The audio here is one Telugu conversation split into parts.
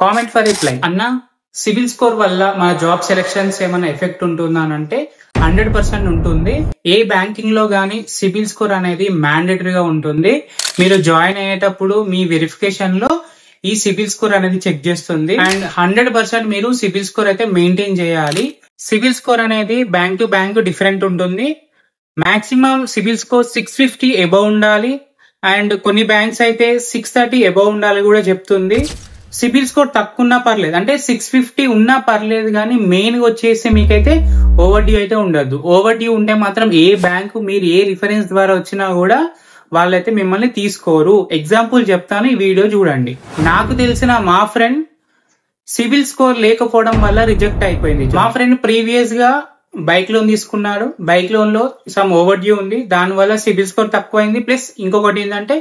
Comment for reply. అన్న సిబిల్ స్కోర్ వల్ల మన జాబ్ సెలెక్షన్స్ ఏమైనా ఎఫెక్ట్ ఉంటుందా అని అంటే 100% ఉంటుంది. ఏ బ్యాంకింగ్ లో గానీ సిబిల్ స్కోర్ అనేది మ్యాండేటరీగా ఉంటుంది. మీరు జాయిన్ అయ్యేటప్పుడు మీ వెరిఫికేషన్ లో ఈ సిబిల్ స్కోర్ అనేది చెక్ చేస్తుంది. అండ్ 100% మీరు సిబిల్ స్కోర్ అయితే మెయింటైన్ చేయాలి. సిబిల్ స్కోర్ అనేది బ్యాంక్ టు బ్యాంక్ డిఫరెంట్ ఉంటుంది. మాక్సిమం సిబిల్ స్కోర్ 650 అబౌవ్ ఉండాలి. అండ్ కొన్ని బ్యాంక్స్ అయితే 630 అబౌవ్ ఉండాలి కూడా చెప్తుంది. సిబిల్ స్కోర్ తక్కువ ఉన్నా పర్లేదు, అంటే 650 ఉన్నా పర్లేదు, కానీ మెయిన్ గా వచ్చేసి మీకైతే ఓవర్ డ్యూ అయితే ఉండద్దు. ఓవర్ డ్యూ ఉంటే మాత్రం ఏ బ్యాంకు మీరు ఏ రిఫరెన్స్ ద్వారా వచ్చినా కూడా వాళ్ళైతే మిమ్మల్ని తీసుకోరు. ఎగ్జాంపుల్ చెప్తాను, ఈ వీడియో చూడండి. నాకు తెలిసిన మా ఫ్రెండ్ సిబిల్ స్కోర్ లేకపోవడం వల్ల రిజెక్ట్ అయిపోయింది. మా ఫ్రెండ్ ప్రీవియస్ గా బైక్ లోన్ తీసుకున్నాడు. బైక్ లోన్ లో సమ్ ఓవర్ డ్యూ ఉంది, దాని వల్ల సిబిల్ స్కోర్ తక్కువ అయింది. ప్లస్ ఇంకొకటి ఏంటంటే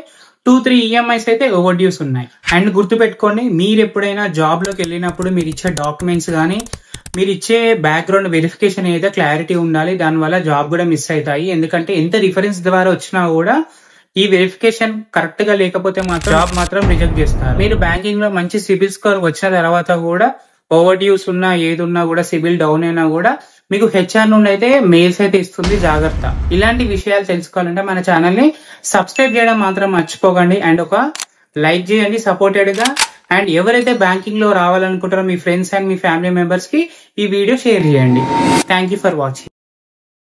2-3 ఈఎంఐస్ అయితే ఓవర్ డ్యూస్ ఉన్నాయి. అండ్ గుర్తుపెట్టుకోండి, మీరు ఎప్పుడైనా జాబ్ లోకి వెళ్ళినప్పుడు మీరు ఇచ్చే డాక్యుమెంట్స్ కానీ మీరు ఇచ్చే బ్యాక్గ్రౌండ్ వెరిఫికేషన్ అయితే క్లారిటీ ఉండాలి. దానివల్ల జాబ్ కూడా మిస్ అవుతాయి. ఎందుకంటే ఎంత రిఫరెన్స్ ద్వారా వచ్చినా కూడా ఈ వెరిఫికేషన్ కరెక్ట్ గా లేకపోతే మాత్రం జాబ్ మాత్రం రిజెక్ట్ చేస్తారు. మీరు బ్యాంకింగ్ లో మంచి సిబిల్ స్కోర్ వచ్చిన తర్వాత కూడా ఓవర్ డ్యూస్ ఉన్నా ఏది ఉన్నా కూడా సిబిల్ డౌన్ అయినా కూడా మీకు హెచ్ఆర్ నుండి అయితే మెయిల్స్ అయితే ఇస్తుంది. జాగ్రత్త. ఇలాంటి విషయాలు తెలుసుకోవాలంటే మన ఛానల్ ని సబ్స్క్రైబ్ చేయడం మాత్రం మర్చిపోకండి. అండ్ ఒక లైక్ చేయండి సపోర్టెడ్ గా. అండ్ ఎవరైతే బ్యాంకింగ్ లో రావాలనుకుంటారో మీ ఫ్రెండ్స్ అండ్ మీ ఫ్యామిలీ మెంబర్స్ కి ఈ వీడియో షేర్ చేయండి. Thank you for watching.